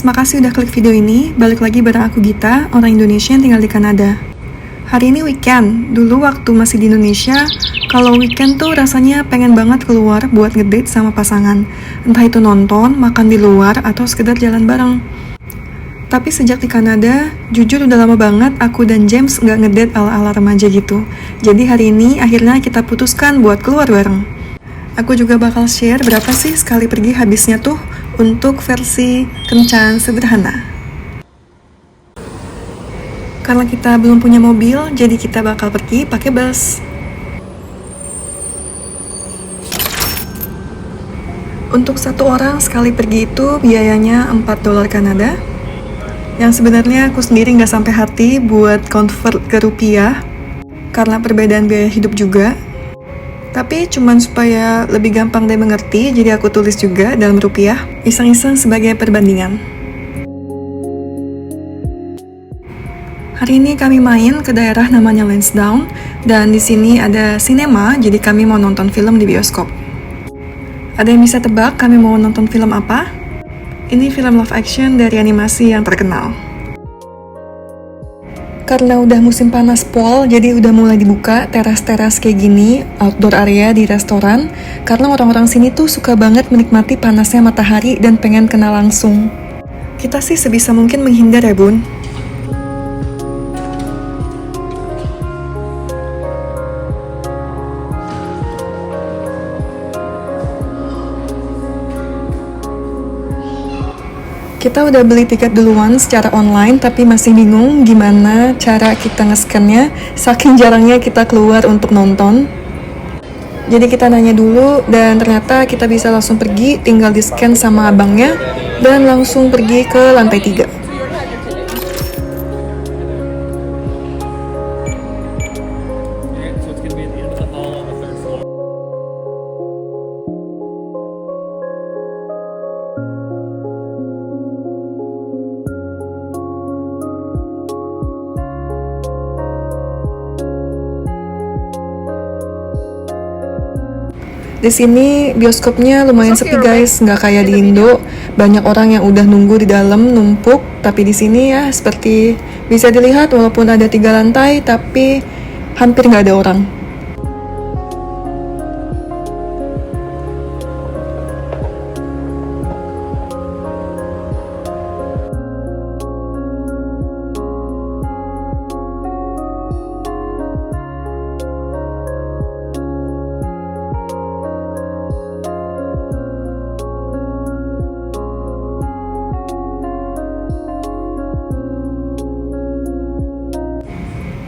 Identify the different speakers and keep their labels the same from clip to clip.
Speaker 1: guys, makasih udah klik video ini. Balik lagi bareng aku Gita, orang Indonesia yang tinggal di Kanada. Hari ini weekend. Dulu waktu masih di Indonesia, kalau weekend tuh rasanya pengen banget keluar buat ngedate sama pasangan. Entah itu nonton, makan di luar, atau sekedar jalan bareng. Tapi sejak di Kanada, jujur udah lama banget aku dan James nggak ngedate ala-ala remaja gitu. Jadi hari ini akhirnya kita putuskan buat keluar bareng. Aku juga bakal share berapa sih sekali pergi habisnya tuh untuk versi kencan sederhana. Karena kita belum punya mobil, jadi kita bakal pergi pakai bus. Untuk satu orang sekali pergi itu biayanya $4 Kanada. Yang sebenarnya aku sendiri nggak sampai hati buat convert ke rupiah karena perbedaan biaya hidup juga. Tapi cuman supaya lebih gampang dan mengerti, jadi aku tulis juga dalam rupiah, iseng-iseng sebagai perbandingan. Hari ini kami main ke daerah namanya Lansdowne, dan di sini ada sinema, jadi kami mau nonton film di bioskop. Ada yang bisa tebak kami mau nonton film apa? Ini film live action dari animasi yang terkenal. Karena udah musim panas fall, jadi udah mulai dibuka teras-teras kayak gini, outdoor area di restoran, karena orang-orang sini tuh suka banget menikmati panasnya matahari dan pengen kena langsung. Kita sih sebisa mungkin menghindar ya bun. Kita udah beli tiket duluan secara online, tapi masih bingung gimana cara kita nge-scan-nya, saking jarangnya kita keluar untuk nonton. Jadi kita nanya dulu, dan ternyata kita bisa langsung pergi, tinggal di-scan sama abangnya, dan langsung pergi ke lantai 3. Di sini bioskopnya lumayan sepi guys, nggak kayak di Indo. Banyak orang yang udah nunggu di dalam numpuk, tapi di sini ya seperti bisa dilihat walaupun ada 3 lantai, tapi hampir nggak ada orang.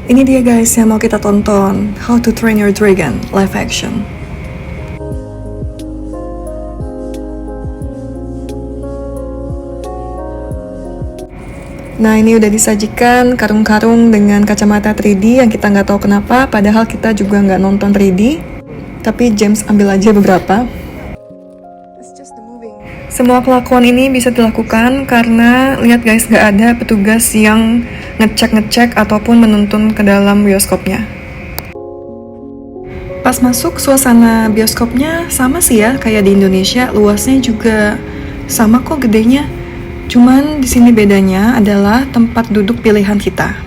Speaker 1: Ini dia guys yang mau kita tonton, How to Train Your Dragon live action. Nah ini udah disajikan karung-karung dengan kacamata 3D yang kita nggak tahu kenapa, padahal kita juga nggak nonton 3D. Tapi James ambil aja beberapa. Semua kelakuan ini bisa dilakukan karena lihat guys, nggak ada petugas yang ngecek ataupun menuntun ke dalam bioskopnya. Pas masuk, suasana bioskopnya sama sih ya kayak di Indonesia, luasnya juga sama kok gedenya. Cuman di sini bedanya adalah tempat duduk pilihan kita.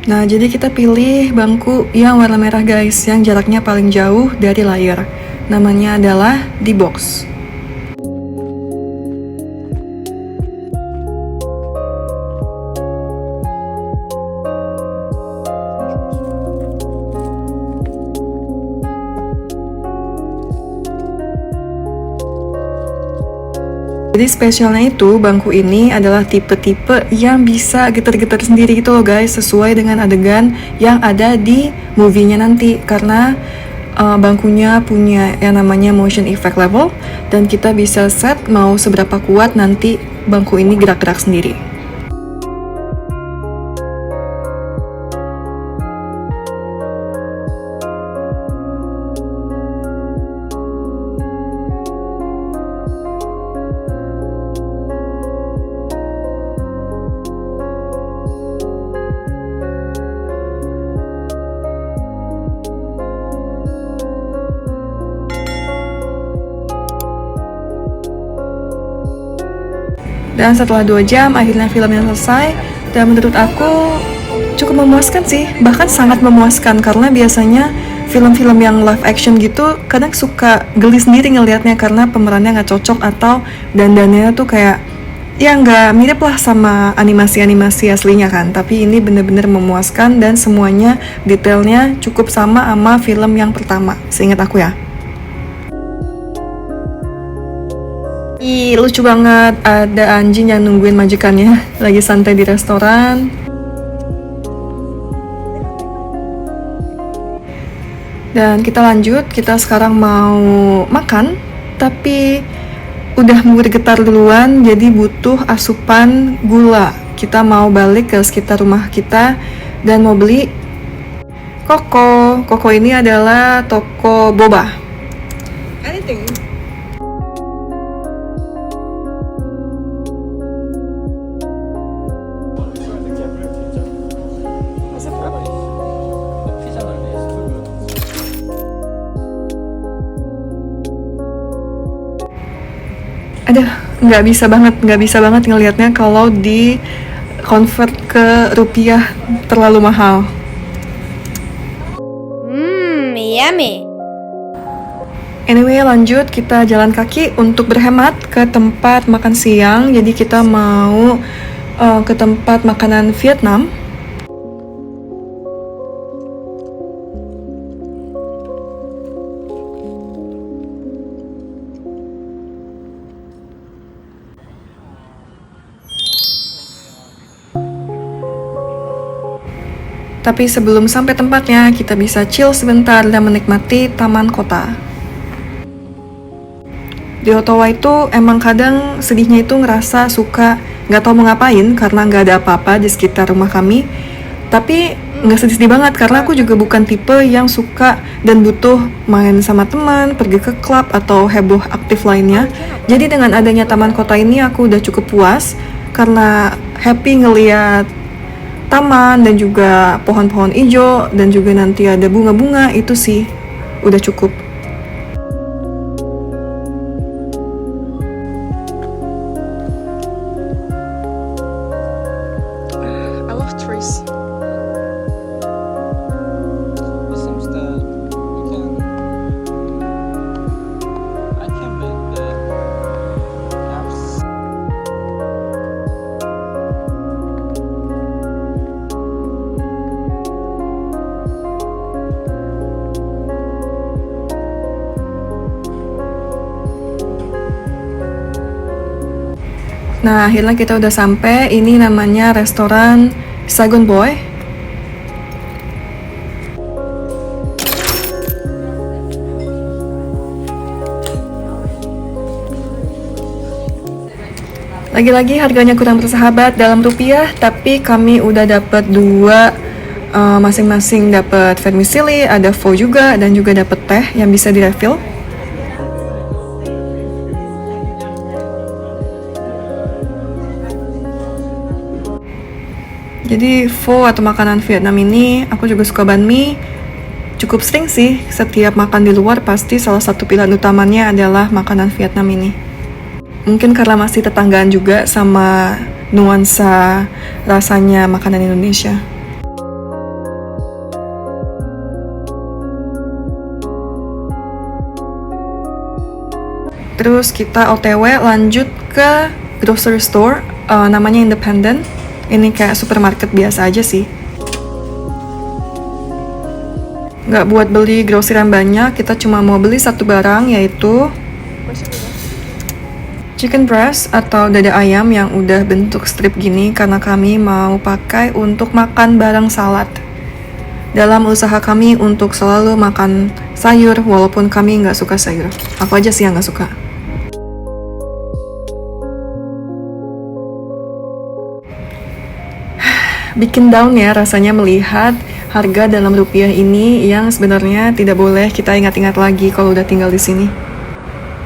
Speaker 1: Nah, jadi kita pilih bangku yang warna merah guys, yang jaraknya paling jauh dari layar. Namanya adalah D-Box. Jadi spesialnya itu bangku ini adalah tipe-tipe yang bisa getar-getar sendiri gitu loh guys, sesuai dengan adegan yang ada di movie-nya nanti. Karena bangkunya punya yang namanya motion effect level, dan kita bisa set mau seberapa kuat nanti bangku ini gerak-gerak sendiri. Dan setelah 2 jam, akhirnya filmnya selesai. Dan menurut aku cukup memuaskan sih, bahkan sangat memuaskan. Karena biasanya film-film yang live action gitu kadang suka geli sendiri ngelihatnya karena pemerannya nggak cocok atau dandannya tuh kayak ya nggak mirip lah sama animasi-animasi aslinya kan. Tapi ini bener-bener memuaskan dan semuanya detailnya cukup sama film yang pertama, seingat aku ya. Ih, lucu banget, ada anjing yang nungguin majikannya lagi santai di restoran. Dan kita lanjut, kita sekarang mau makan, tapi udah mau bergetar duluan, jadi butuh asupan gula. Kita mau balik ke sekitar rumah kita dan mau beli Koko. Koko ini adalah toko boba. Anything. Aduh, nggak bisa banget ngelihatnya kalau di convert ke rupiah terlalu mahal.
Speaker 2: Yummy.
Speaker 1: Anyway, lanjut kita jalan kaki untuk berhemat ke tempat makan siang. Jadi kita mau ke tempat makanan Vietnam. Tapi sebelum sampai tempatnya, kita bisa chill sebentar dan menikmati taman kota. Di Ottawa itu emang kadang sedihnya itu ngerasa suka nggak tahu mau ngapain karena nggak ada apa-apa di sekitar rumah kami. Tapi nggak sedih-sedih banget karena aku juga bukan tipe yang suka dan butuh main sama teman, pergi ke klub atau heboh aktif lainnya. Jadi dengan adanya taman kota ini aku udah cukup puas karena happy ngeliat taman dan juga pohon-pohon hijau dan juga nanti ada bunga-bunga, itu sih udah cukup. I love trees.
Speaker 3: It seems that I can make the apps.
Speaker 1: Nah, akhirnya kita udah sampai. Ini namanya restoran Saigon Boy. Lagi-lagi harganya kurang bersahabat dalam rupiah, tapi kami udah dapat dua, masing-masing dapat vermicelli, ada pho juga, dan juga dapat teh yang bisa direfill. Jadi pho atau makanan Vietnam ini aku juga suka banh mi. Cukup sering sih, setiap makan di luar pasti salah satu pilihan utamanya adalah makanan Vietnam ini. Mungkin karena masih tetanggaan juga sama nuansa rasanya makanan Indonesia. Terus kita OTW lanjut ke grocery store, namanya Independent. Ini kayak supermarket biasa aja sih. Nggak buat beli grosiran banyak, kita cuma mau beli satu barang, yaitu chicken breast atau dada ayam yang udah bentuk strip gini karena kami mau pakai untuk makan bareng salad. Dalam usaha kami untuk selalu makan sayur walaupun kami nggak suka sayur. Aku aja sih yang nggak suka. Bikin down ya rasanya melihat harga dalam rupiah ini yang sebenarnya tidak boleh kita ingat-ingat lagi kalau udah tinggal di sini.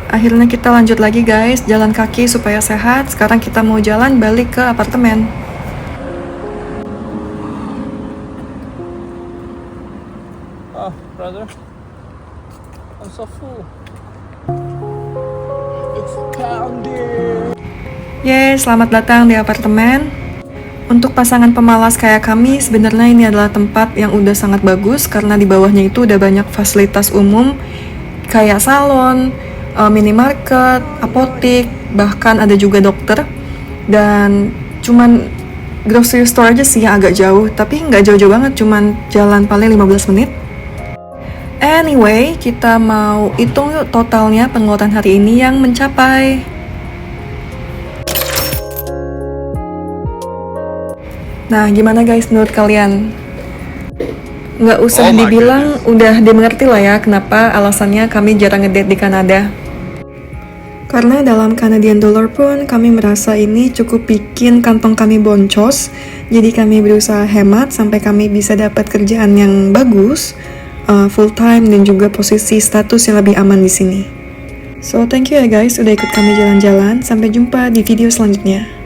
Speaker 1: Akhirnya kita lanjut lagi guys, jalan kaki supaya sehat. Sekarang kita mau jalan balik ke apartemen.
Speaker 3: Oh, brother, I'm so full. It's down there.
Speaker 1: Yeay, selamat datang di apartemen. Untuk pasangan pemalas kayak kami, sebenarnya ini adalah tempat yang udah sangat bagus karena di bawahnya itu udah banyak fasilitas umum kayak salon, minimarket, apotik, bahkan ada juga dokter. Dan cuman grocery store aja sih yang agak jauh, tapi nggak jauh-jauh banget, cuman jalan paling 15 menit. Anyway, kita mau hitung yuk totalnya pengeluaran hari ini yang mencapai. Nah, gimana guys menurut kalian? Nggak usah dibilang, udah dimengerti lah ya kenapa alasannya kami jarang ngedate di Kanada. Karena dalam Canadian dollar pun kami merasa ini cukup bikin kantong kami boncos. Jadi kami berusaha hemat sampai kami bisa dapat kerjaan yang bagus, full time, dan juga posisi status yang lebih aman di sini. So thank you ya guys udah ikut kami jalan-jalan. Sampai jumpa di video selanjutnya.